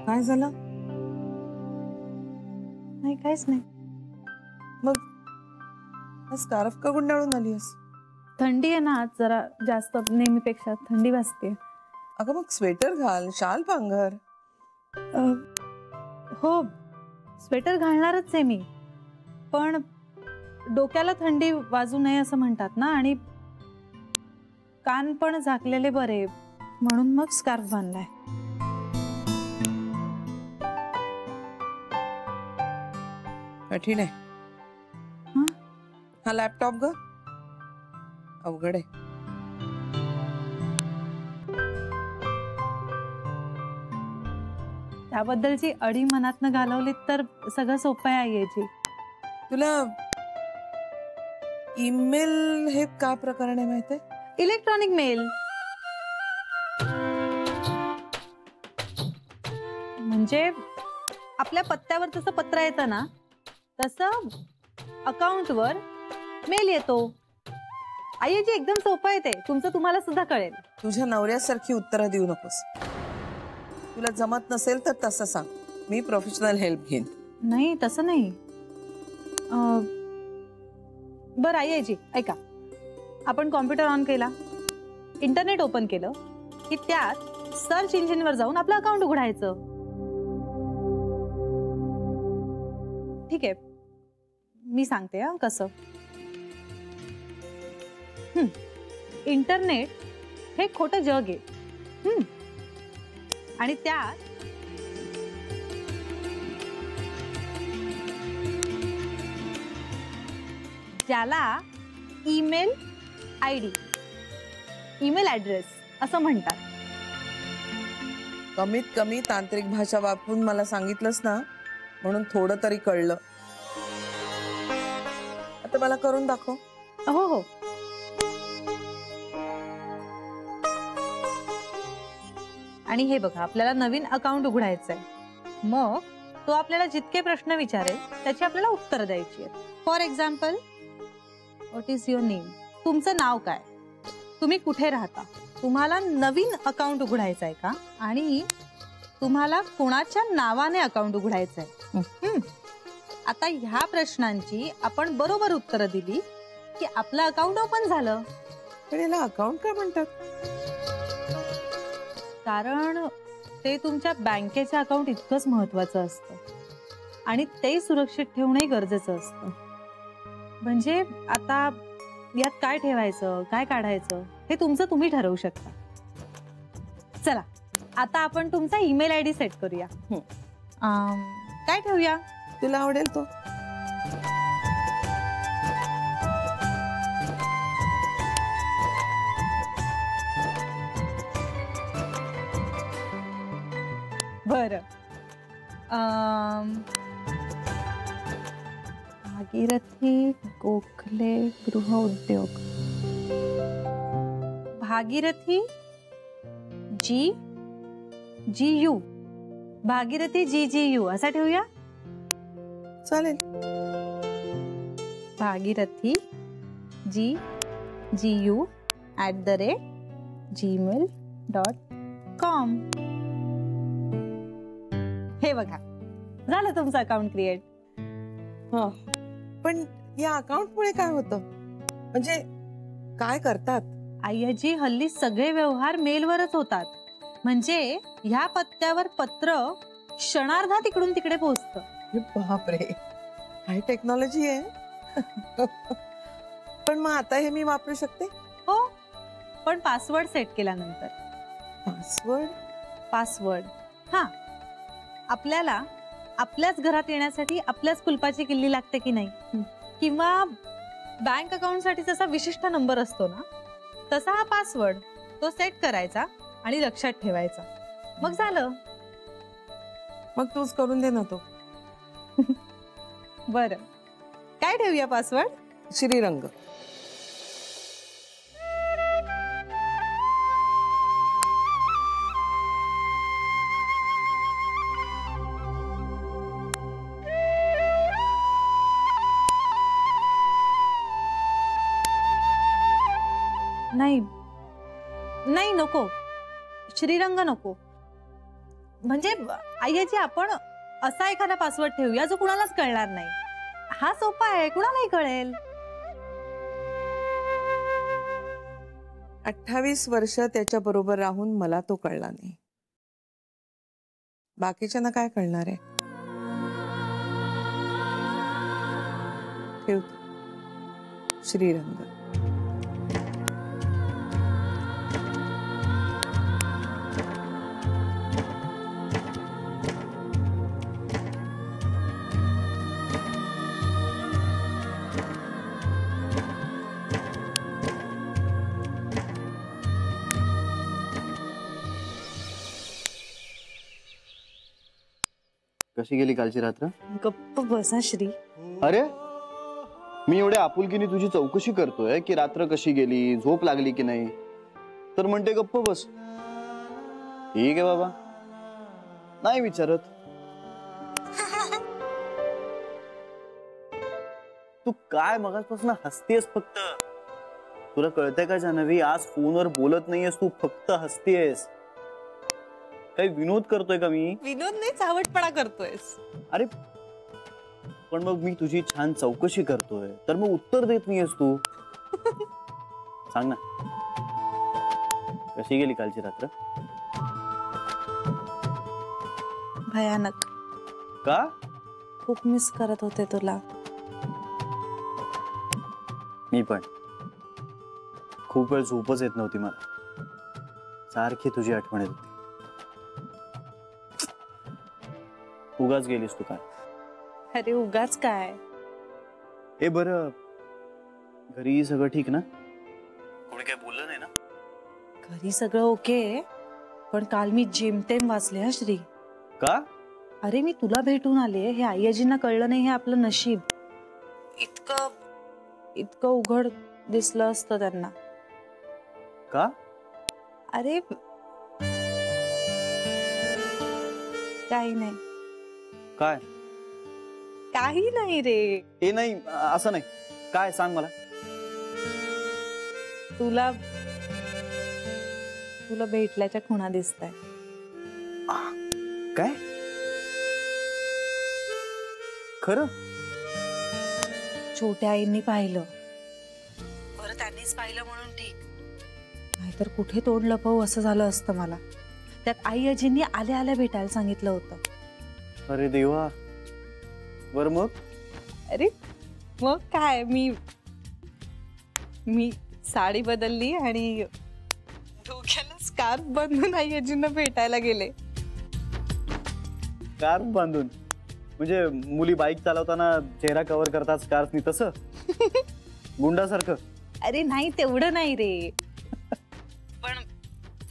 काय झालं? नाही, काहीच नाही. मग स्कार्फ का गुंडाळून आलीस? थंडी आहे ना आज जरा जास्त, नेहमीपेक्षा थंडी वाजते. अगं मग स्वेटर घाल, शाल पांघर. हो, स्वेटर घालणारच आहे मी, पण डोक्याला थंडी वाजू नये असं म्हणतात ना, आणि कान पण झाकलेले बरे, म्हणून मग स्कार्फ बांधलाय. कठीण आहे. हा लॅपटॉप ग अवघड आहे. त्याबद्दलची अडी मनातनं घालवलीत तर सगळं सोपं आहे याची. तुला ईमेल हे काय प्रकरण आहे माहिती आहे? इलेक्ट्रॉनिक मेल म्हणजे आपल्या पत्त्यावर जसं पत्र येतं ना, तसं अकाउंटवर मेल येतो. आईजी एकदम सोपं आहे ते, तुमचं तुम्हाला सुद्धा कळेल. तुझ्या नवऱ्यासारखी उत्तरं देऊ नकोस. तुला जमत नसेल तर तसं सांग, मी प्रोफेशनल हेल्प घेईन. नाही तसं नाही. बरं आईजी ऐका, आपण कॉम्प्युटर ऑन केला, इंटरनेट ओपन केलं की त्यात सर्च इंजिनवर जाऊन आपलं अकाउंट उघडायचं. ठीक आहे, मी सांगते हा कसं. इंटरनेट हे खोटं जग आहे, आणि त्यात ज्याला ईमेल आयडी, ईमेल ऍड्रेस असं म्हणतात. कमीत कमी तांत्रिक भाषा वापरून मला सांगितलंस ना, म्हणून थोडं तरी कळलं. आता मला करून दाखव. हो हो. आणि हे बघा, आपल्याला नवीन अकाउंट उघडायचंय. मग तो आपल्याला जितके प्रश्न विचारेल त्याची आपल्याला उत्तर द्यायची आहेत. For example, what is your name? तुमचं नाव काय? तुम्ही कुठे राहता? तुम्हाला नवीन अकाउंट उघडायचं आहे का? आणि तुम्हाला कोणाच्या नावाने अकाउंट उघडायचं आहे? आता ह्या प्रश्नांची आपण बरोबर उत्तरं दिली की आपलं अकाउंट ओपन झालं. पण याला अकाउंट का म्हणतात? कारण ते तुमच्या बँकेचं अकाउंट इतकंच महत्वाचं असतं, आणि ते सुरक्षित ठेवणंही गरजेचं असतं. म्हणजे आता यात काय ठेवायचं, काय काढायचं हे तुमचं तुम्ही ठरवू शकता. चला आता आपण तुमचा ईमेल आयडी सेट करूया. काय ठेवूया? तुला आवडेल तो. बरं, भागीरथी गोखले गृह उद्योग. भागीरथी GGU, भागीरथी GGU असा ठेवूया. चालेल. भागीरथी GGU@gmail.com. हे बघा, झालं तुमचं अकाउंट क्रिएट. हा, पण या अकाउंट मुळे काय होतं, म्हणजे काय करतात? आयजी हल्ली सगळे व्यवहार मेलवरच होतात. म्हणजे ह्या पत्त्यावर पत्र क्षणार्धात इकडून तिकडे पोहोचतं. बापरे, हाय टेक्नॉलॉजी आहे. पण मग आता हे मी वापरू शकते? हो, पण पासवर्ड सेट केल्यानंतर. पासवर्ड हा, आपल्याला आपल्याच घरात येण्यासाठी आपल्याच कुलपाची किल्ली लागते की नाही, किंवा बँक अकाउंट साठी जसा विशिष्ट नंबर असतो ना, तसा हा पासवर्ड तो सेट करायचा आणि लक्षात ठेवायचा. मग झालं. मग तूच करून दे ना तो. बरं, काय ठेवूया पासवर्ड? श्रीरंग. नाही नाही, नको, श्रीरंग नको. म्हणजे आईजी आपण असा एखादा पासवर्ड ठेवूया जो कुणालाच कळणार नाही. हा सोपा आहे, कुणालाही कळेल. 28 वर्ष त्याच्या बरोबर राहून मला तो कळला नाही. बाकीच्यांना काय कळणार आहे? ठेवतो. श्रीरंग. कशी गेली कालची रात्र? गप्प बसा श्री. अरे मी एवढ्या आपुलकीने तुझी चौकशी करतोय की रात्र कशी गेली, झोप लागली की नाही, तर म्हणते गप्प बस. ठीक आहे बाबा, नाही विचारत. तू काय मगाचपासून हसतेस फक्त? तुला कळतंय का जान्हवी, आज फोनवर बोलत नाहीयेस तू, फक्त हसतेस. काही विनोद करतोय का मी? विनोद नाही, चावटपणा करतोयस. अरे पण मग मी तुझी छान चौकशी करतोय तर मग उत्तर देत नाहीयेस तू. सांग ना, कशी गेली कालची रात्र? भयानक. का? खूप मिस करत होते तुला. मी पण. खूप वेळ झोपच येत नव्हती मला, सारखी तुझी आठवण येत होती. उगाच गेलीस तू काय? अरे उगाच काय? हे बरं, घरी सगळं ठीक ना? कोणी काय बोललं नाही ना? घरी सगळं ओके, पण काल मी जेमतेम वाचले हा श्री. का? अरे मी तुला भेटून आले, हे आईजींना कळलं नाही हे आपलं नशीब. इतकं उघड दिसलं असतं त्यांना. का? अरे काही नाही. काय? काही नाही रे. हे नाही, असं नाही. काय सांग मला. तुला भेटल्याच्या खुणा दिसताय. काय? खरं? छोट्या आईंनी पाहिलं. बरं त्यांनीच पाहिलं म्हणून ठीक, नाहीतर कुठे तोंड लपवू असं झालं असतं मला. त्यात आई आजींनी आल्या आल्या भेटायला सांगितलं होतं. अरे देवा. बर मग? अरे मग काय, मी साडी बदलली आणि डोक्याला स्कार्फ बांधून आई आजींना भेटायला गेले. स्कार्फ बांधून? म्हणजे मुली बाईक चालवताना चेहरा कव्हर करतात स्कार्फनी तसं? गुंडासारखं? अरे नाही, तेवढं नाही रे. पण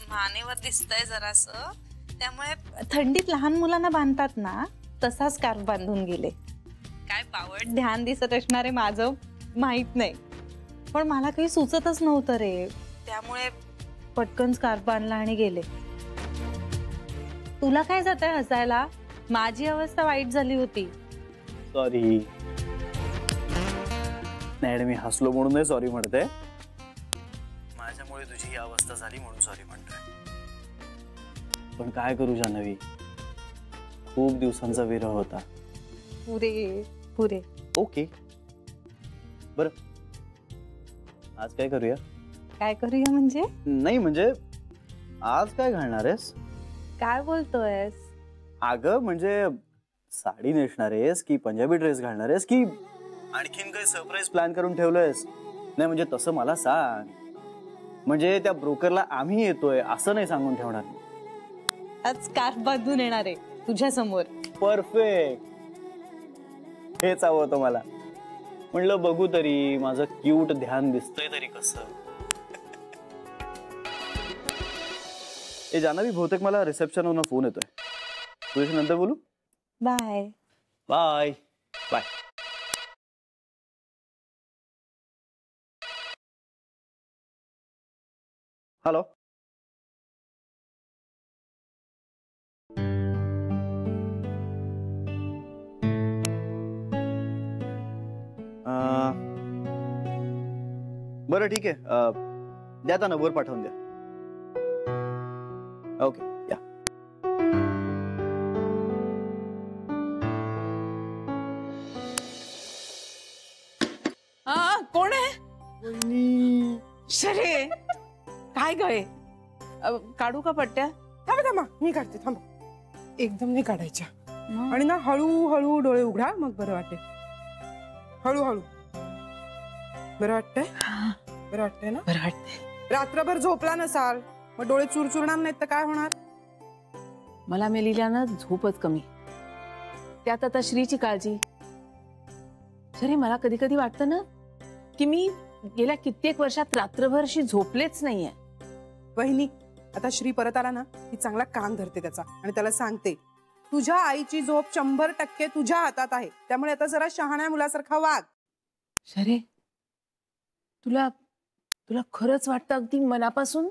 मानेवर दिसतंय जरासं, त्यामुळे थंडीत लहान मुलांना बांधतात ना तसा स्कार्फ बांधून गेले. काय पावट ध्यान दिसत असणारे माझं माहित नाही, पण मला काही सुचतच नव्हतं रे, त्यामुळे पटकन स्कार्फ बांधला आणि गेले. तुला काय जातंय हसायला? माझी अवस्था वाईट झाली होती. सॉरी. नाही, मी हसलो म्हणून नाही सॉरी म्हणते, माझ्यामुळे तुझी ही अवस्था झाली म्हणून सॉरी म्हणतोय. पण काय करू जान्हवी, खूप दिवसांचा विरह होता. पुरे ओके. बर, आज काय करूया? काय करूया म्हणजे? नाही म्हणजे आज काय घालणार आहेस? काय बोलतोयस? अगं म्हणजे साडी नेसणार आहेस की पंजाबी ड्रेस घालणार आहेस की आणखीन काही सरप्राईज प्लॅन करून ठेवलंयस? नाही म्हणजे तसं मला सांग, म्हणजे त्या ब्रोकरला आम्ही येतोय असं नाही सांगून ठेवणार. आज स्कार्फ बांधून येणार आहे तुझ्या समोर. परफेक्ट, हेच हवं होतं मला. म्हणलं बघू तरी माझं क्यूट ध्यान दिसतंय तरी कसं. ए जान्हवी, बहुतेक मला रिसेप्शनवरून फोन येतोय. तुझ्याशी नंतर बोलू. Bye bye bye. हॅलो. बरं ठीक आहे, द्या आता नंबर पाठवून द्या. ओके या. शरे काय गय काढू का पट्ट्या? थांबा थांबा, मी काढते, थांबा. एकदम नाही काढायच्या. आणि ना हळूहळू डोळे उघडा, मग बरं वाटेल. हळूहळू. बरं वाटतंय? बरं वाटतंय ना? बरं वाटते. रात्रभर झोपला नसाल मग डोळे चुरचुरणार नाहीत तर काय होणार? मला मेलीला ना झोपच कमी, त्यात आता श्रीची काळजी. शरे मला कधी कधी वाटतं ना की मी गेल्या कित्येक वर्षात रात्रभर अशी झोपलेच नाहीये. वहिनी, आता श्री परत आला ना की चांगला कान धरते त्याचा आणि त्याला सांगते, तुझ्या आईची झोप 100% तुझ्या हातात आहे, त्यामुळे आता जरा शहाण्या मुलासारखा वाग. शरे तुला तुला खरंच वाटतं अगदी मनापासून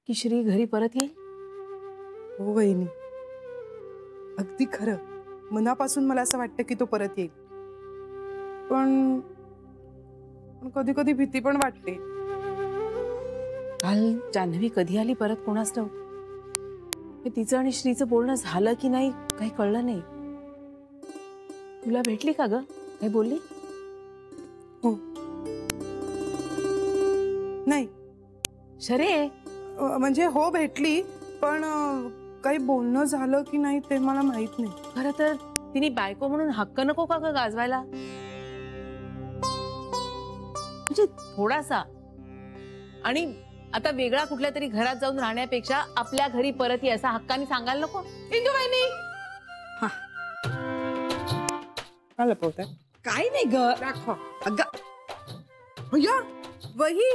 की श्री घरी परत येईल? हो वहिनी, अगदी खरं. मनापासून मला असं वाटतं की तो परत येईल. पण कधी कधी भीती पण वाटते. काल जान्हवी कधी आली परत कोणास ठाऊक. तिचं आणि श्रीचं बोलणं झालं की नाही काही कळलं नाही. तुला भेटली का ग? काही बोलली? हो. नाही शरे म्हणजे हो भेटली, पण काही बोलणं झालं की नाही ते मला माहित नाही. खरं तर तिने बायको म्हणून हक्क नको का ग गाजवायला? म्हणजे थोडासा. आणि आता वेगळा कुठल्या तरी घरात जाऊन राहण्यापेक्षा आपल्या घरी परत ये असा हक्काने सांगायला नको? इंदू वहिनी, हा काय लपवताय? काय नाही ग. दाखवा. अगं भैया, वही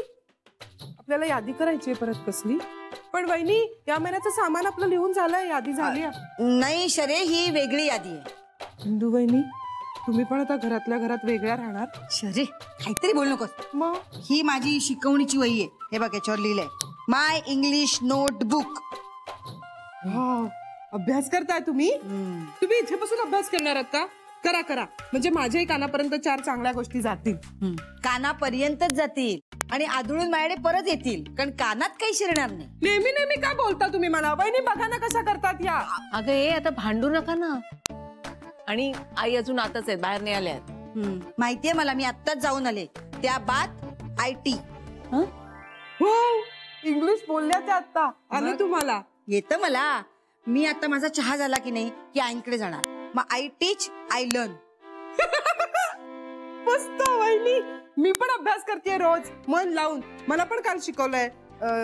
आपल्याला यादी करायची आहे परत कसली. पण वहिनी, या महिन्याचं सामान आपलं लिहून झालंय, यादी झाली आहे. नाही शरे, ही वेगळी यादी आहे. इंदू वहिनी, तुम्ही पण आता घरातल्या घरात वेगळ्या राहणार? शरे काहीतरी बोल नकोस. मग ही माझी शिकवणीची वही आहे. हे बघ याच्यावर लिहिलंय माय इंग्लिश नोटबुक. अभ्यास करताय तुम्ही? तुम्ही इथे बसून अभ्यास करणार आहात का? करा करा, म्हणजे माझ्याही कानापर्यंत 4 चांगल्या गोष्टी जातील. कानापर्यंतच जातील आणि आदळून माझ्याकडे परत येतील, कारण कानात काही शिरणार नाही. नेहमी नेहमी का बोलता तुम्ही मला? वहिनी बघा ना कशा करतात या. अगं ए आता भांडू नका ना. आणि आई अजून आताच आहेत, बाहेर नाही आल्या आहेत. माहितीये मला, मी आत्ताच जाऊन आले. त्या बात IT. हो, इंग्लिश बोलल्या त्या आता. आलं तुम्हाला? येतं मला. मी आता माझा चहा झाला की नाही की आईंकडे जाणार. मग I teach, I learn. मस्त वहिनी, मी पण अभ्यास करते रोज मन लावून. मला पण काल शिकवलंय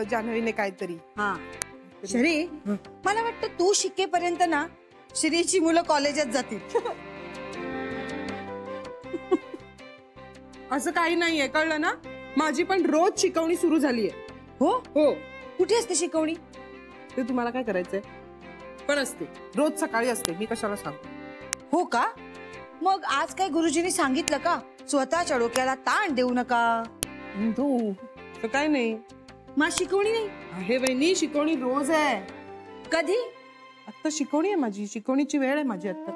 जान्हवीने काहीतरी. हा शरी, मला वाटतं तू शिकेपर्यंत ना श्रीची मुलं कॉलेजात जातील. असं काही नाहीये, कळलं ना? माझी पण रोज शिकवणी सुरू झालीये. हो हो. कुठे असते शिकवणी? ते तुम्हाला काय करायचंय? पण असते, रोज सकाळी असते. मी कशाला सांगतो? हो का? मग आज काय गुरुजींनी सांगितलं का स्वतःच्या डोक्याला ताण देऊ नका? तू तर काय नाही. मग शिकवणी नाही आहे वहिनी, शिकवणी रोज आहे. कधी? आता शिकवणी आहे माझी, शिकवणीची वेळ आहे माझी. आता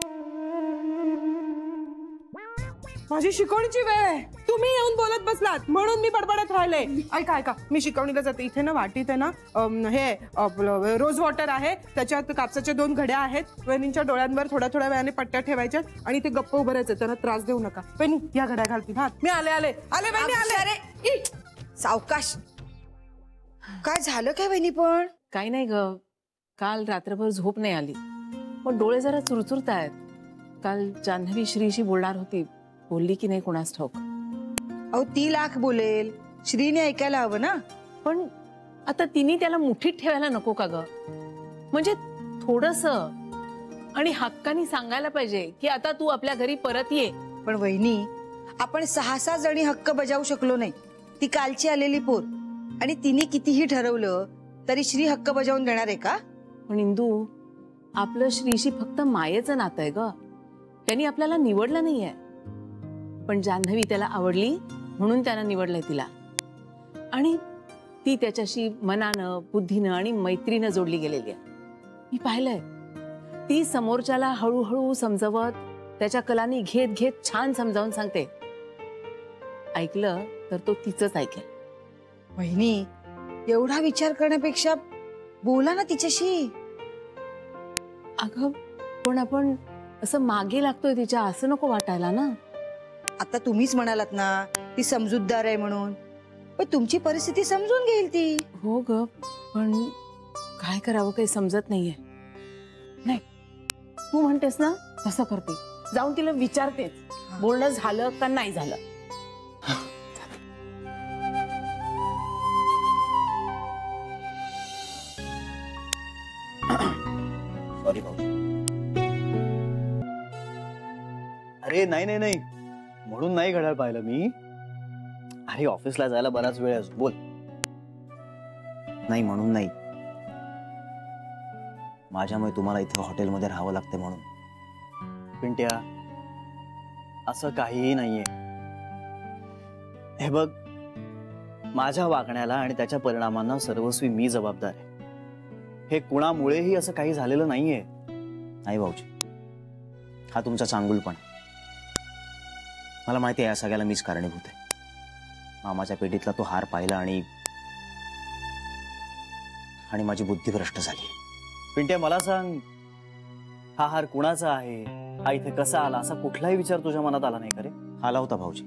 माझी शिकवणीची वेळ आहे. तुम्ही येऊन बोलत बसलात म्हणून मी बडबडत राहिले. ऐका ऐका, मी शिकवणीला जाते. इथे ना वाटीत आहे ना हे रोज वॉटर आहे, त्याच्यात कापसाच्या 2 घड्या आहेत. वहिनींच्या डोळ्यांवर थोड्या थोड्या वेळाने पट्ट्या ठेवायच्या आणि ते गप्प उभं राहायचं. त्यांना त्रास देऊ नका. वहिनी या घड्या घालतील. हा मी आले आले आले वहिनी आले. अरे सावकाश. काय झालं काय वहिनी? पण काही नाही ग, काल रात्रभर झोप नाही आली, पण डोळे जरा चुरचुरतायत. काल जान्हवी श्रीशी बोलणार होती, बोलली की नाही कोणास ठाऊक. अहो ती लाख बोलेल, श्रीने ऐकायला हवं ना. पण आता तिने त्याला मुठीत ठेवायला नको का ग? म्हणजे थोडस आणि हक्कानी सांगायला पाहिजे की आता तू आपल्या घरी परत ये. पण वहिनी, आपण 6 जणी हक्क बजावू शकलो नाही. ती कालची आलेली पोर, आणि तिने कितीही ठरवलं तरी श्री हक्क बजावून देणार आहे का? पण इंदू, आपलं श्रीशी फक्त मायेचं नातं आहे ग. त्यांनी आपल्याला निवडलं नाहीये, पण जान्हवी त्याला आवडली म्हणून त्यानं निवडलंय तिला. आणि ती त्याच्याशी मनानं, बुद्धीनं आणि मैत्रीनं जोडली गेलेली आहे. मी पाहिलंय, ती समोरच्याला हळूहळू समजवत, त्याच्या कलानी घेत घेत छान समजावून सांगते. ऐकलं तर तो तिचंच ऐकेल. वहिनी, एवढा विचार करण्यापेक्षा बोला ना तिच्याशी. अगं पण आपण असं मागे लागतोय तिच्या, असं नको वाटायला ना. आता तुम्हीच म्हणालात ना ती समजूतदार आहे म्हणून. पण तुमची परिस्थिती समजून घेईल ती. हो ग, पण काय करावं काही समजत नाहीये. नाही, तू म्हणतेस ना तसं करते, जाऊन तिला विचारतेच बोलणं झालं का नाही झालं. सॉरी भाऊ. अरे नाही नाही नाही, म्हणून नाही घड्याळ पाहिलं मी. अरे ऑफिसला जायला बराच वेळ आहे, बोल. नाही म्हणून नाही, माझ्यामुळे तुम्हाला इथे हॉटेलमध्ये राहावं लागते म्हणून. पिंट्या, असं काहीही नाहीये. हे बघ, माझ्या वागण्याला आणि त्याच्या परिणामांना सर्वस्वी मी जबाबदार आहे. हे कुणामुळेही असं काही झालेलं नाहीये. नाही भाऊजी, हा तुमचा चांगुलपणा. मला माहिती आहे या सगळ्याला मीच कारणीभूत आहे. मामाच्या पेटीतला तो हार पाहिला आणि माझी बुद्धी भ्रष्ट झाली. पिंट्या मला सांग, हा हार कुणाचा आहे, हा इथे कसा आला, असा कुठलाही विचार तुझ्या मनात आला नाही का रे? आला होता भाऊजी.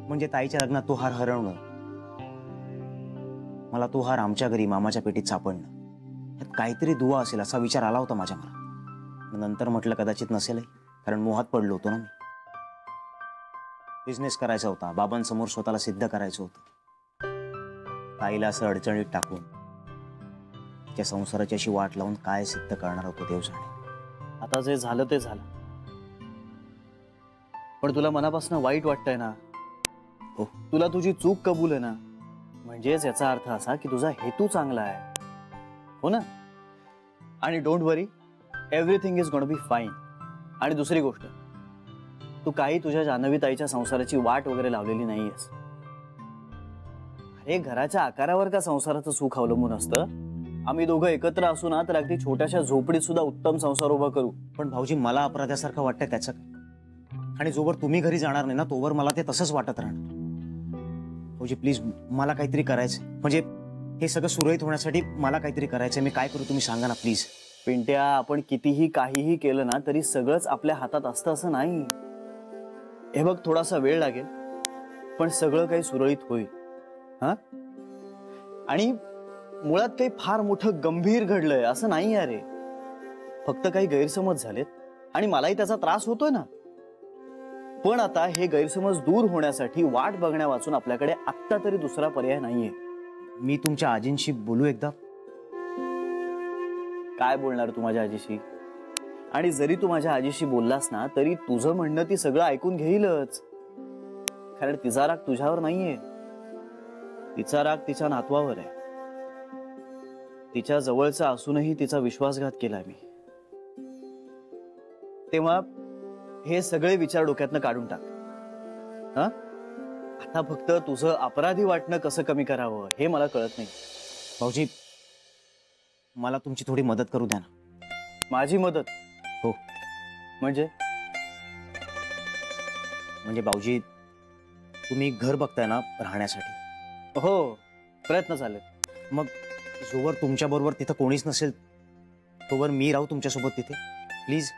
म्हणजे ताईच्या लग्नात तो हार हरवणं, मला तो हार आमच्या घरी मामाच्या पेटीत सापडणं, यात काहीतरी दुवा असेल असा विचार आला होता माझ्या मनात. नंतर म्हटलं कदाचित नसेलही, कारण मोहात पडलो होतो ना मी. बिझनेस करायचा होता, बाबांसमोर स्वतःला सिद्ध करायचं होतं. ताईला असं अडचणीत टाकून त्या संसाराची अशी वाट लावून काय सिद्ध करणार होतो देव जाणे. आता जे झालं ते झालं, पण तुला मनापासून वाईट वाटतंय ना? हो, तुला तुझी चूक कबूल आहे ना? म्हणजेच याचा अर्थ असा की तुझा हेतू चांगला आहे, हो ना? आणि don't worry, everything is gonna be fine. आणि दुसरी गोष्ट, तू काही तुझ्या जान्हवी ताईच्या संसाराची वाट वगैरे लावलेली नाहीयेस. अरे घराच्या आकारावर का संसाराचं सुख अवलंबून असतं? आम्ही दोघं एकत्र असू ना तर अगदी छोट्याशा झोपडीत सुद्धा उत्तम संसार उभा करू. पण भाऊजी, मला अपराध्यासारखं वाटतंय त्याचं काय? आणि जोवर तुम्ही घरी जाणार नाही ना तोवर मला ते तसंच वाटत राहणार. भाऊजी प्लीज, मला काहीतरी करायचंय. म्हणजे हे सगळं सुरळीत होण्यासाठी मला काहीतरी करायचंय. मी काय करू तुम्ही सांगा ना प्लीज. पिंट्या, आपण कितीही काहीही केलं ना तरी सगळंच आपल्या हातात असतं असं नाही. हे बघ, थोडासा वेळ लागेल पण सगळं काही सुरळीत होईल. हा, आणि मुळात काही फार मोठं गंभीर घडलंय असं नाही अरे. फक्त काही गैरसमज झालेत आणि मलाही त्याचा त्रास होतोय ना. पण आता हे गैरसमज दूर होण्यासाठी वाट बघण्या वाचून आपल्याकडे आत्ता तरी दुसरा पर्याय नाहीये. मी तुमच्या आजींशी बोलू एकदा? काय बोलणार तू माझ्या आजीशी? आणि जरी तू माझ्या आजीशी बोललास ना तरी तुझं म्हणणं ती सगळं ऐकून घेईलच. कारण तिचा राग तुझ्यावर नाहीये, तिचा राग तिच्या नातवावर आहे. तिच्या जवळचा असूनही तिचा विश्वासघात केलाय मी. तेव्हा हे सगळे विचार डोक्यातनं काढून टाक. हा, आता फक्त तुझं अपराधी वाटणं कसं कमी करावं हे मला कळत नाही. भाऊजी, मला तुमची थोडी मदत करू द्या ना. माझी मदत? हो. म्हणजे भाऊजी, तुम्ही घर बघताय ना राहण्यासाठी? हो, प्रयत्न चालेल. मग जोवर तुमच्या बरोबर तिथं कोणीच नसेल तोवर मी राहू तुमच्यासोबत तिथे प्लीज.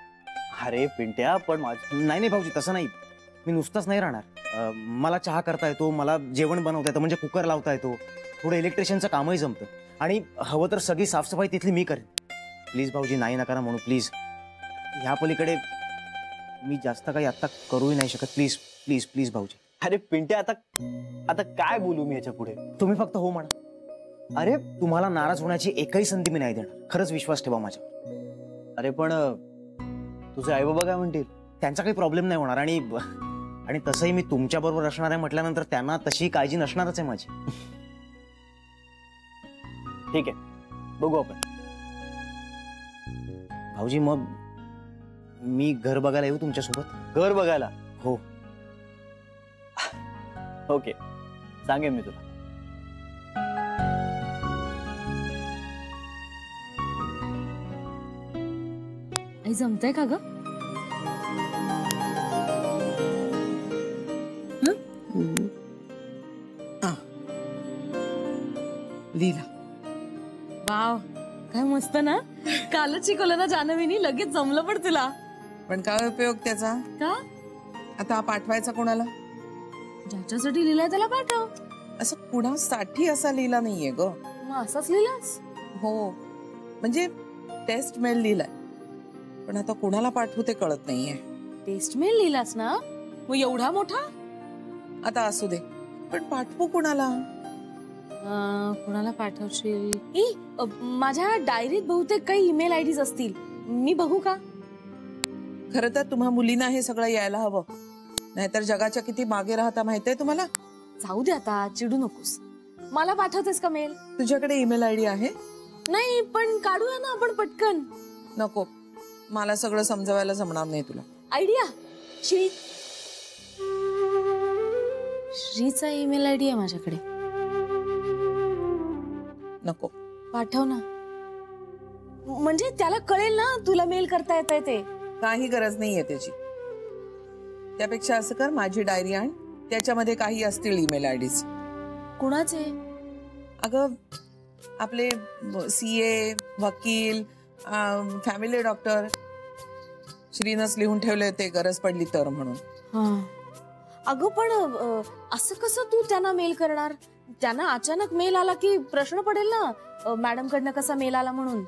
अरे पिंट्या, पण नाही भाऊजी, तसं नाही. मी नुसतंच नाही राहणार. मला चहा करता येतो, मला जेवण बनवता येतं, म्हणजे कुकर लावता येतो, थोडं इलेक्ट्रिशियनचं कामही जमतं. आणि हवं तर सगळी साफसफाई तिथली मी करेन. प्लीज भाऊजी, नाही नका म्हणू प्लीज. ह्या पलीकडे मी जास्त काही आता करूही नाही शकत. प्लीज प्लीज प्लीज भाऊजी. अरे पिंट्या, आता काय बोलू मी याच्या पुढे? तुम्ही फक्त हो म्हणा. अरे तुम्हाला नाराज होण्याची एकही संधी मी नाही देणार. खरंच विश्वास ठेवा माझ्यावर. अरे पण तुझे आई बाबा काय म्हणतील? त्यांचा काही प्रॉब्लेम नाही होणार. आणि तसंही मी तुमच्या बरोबर असणार आहे म्हटल्यानंतर त्यांना तशी काळजी नसणारच आहे माझी. ठीक आहे, बघू आपण. भाऊजी, मग मी घर बघायला येऊ तुमच्यासोबत? घर बघायला? हो. ओके, सांगेन मी तुला. आई, जमतंय का ग? लीला, वाव, काय मस्त ना. कालच शिकवलं ना जान्हवीनी, लगेच जमलं पण तुला. पण काय उपयोग त्याचा? का? आता पाठवायचा कोणाला? ज्याच्यासाठी लिहिलंय त्याला पाठव. असं कुणासाठी असा लिहिला नाहीये ग. मग असाच लिहिलास? हो म्हणजे टेस्ट मेल लिहिलाय, पण आता कुणाला पाठवू ते कळत नाहीये. टेस्ट मेल लिहिलास ना, मग एवढा मोठा? आता असू दे, पण पाठवू कुणाला? कुणाला पाठवशील? माझ्या डायरीत बहुतेक काही ईमेल आयडीज असतील, मी बघू का? खरं तर तुम्हा मुलींना हे सगळं यायला हवं, नाहीतर जगाच्या किती मागे राहता माहितीये तुम्हाला. जाऊ दे आता, चिडू नकोस. मला पाठवतेस का मेल? तुझ्याकडे ईमेल आयडी आहे? नाही, पण काढूया ना आपण पटकन. नको, मला सगळं समजवायला जमणार नाही तुला. आयडिया, श्रीचा ईमेल आयडी आहे माझ्याकडे. नको, पाठव ना, म्हणजे त्याला कळेल ना तुला मेल करता येतंय ते. काही गरज नाहीये त्याची. त्यापेक्षा असं कर, माझी डायरी आण, त्याच्यामध्ये काही असतील ईमेल आयडीज. कुणाचे? अगं आपले CA, वकील, फॅमिली डॉक्टर, श्रीनच लिहून ठेवले ते गरज पडली तर म्हणून. अगं पण असं कसं तू त्यांना मेल करणार? त्यांना अचानक मेल आला की प्रश्न पडेल ना, मॅडम कडनं कसा मेल आला म्हणून.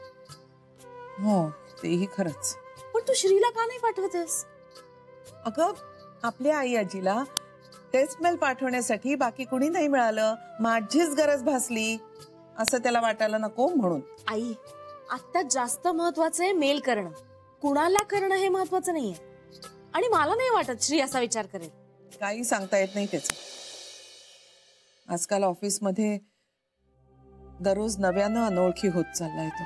हो तेही खरंच. पण तू श्रीला का नाही पाठवतेस? अगं आपल्या आई आजीला टेस्ट मेल पाठवण्यासाठी बाकी कुणी नाही मिळालं, माझीच गरज भासली असं त्याला वाटायला नको म्हणून. आई, आता जास्त महत्वाचं आहे मेल करणं, कुणाला करणं हे महत्वाचं नाहीये. आणि मला नाही वाटत श्री असा विचार करेल. काही सांगता येत नाही त्याचं. आजकाल ऑफिसमध्ये दररोज नव्यानं अनोळखी होत चाललाय तो.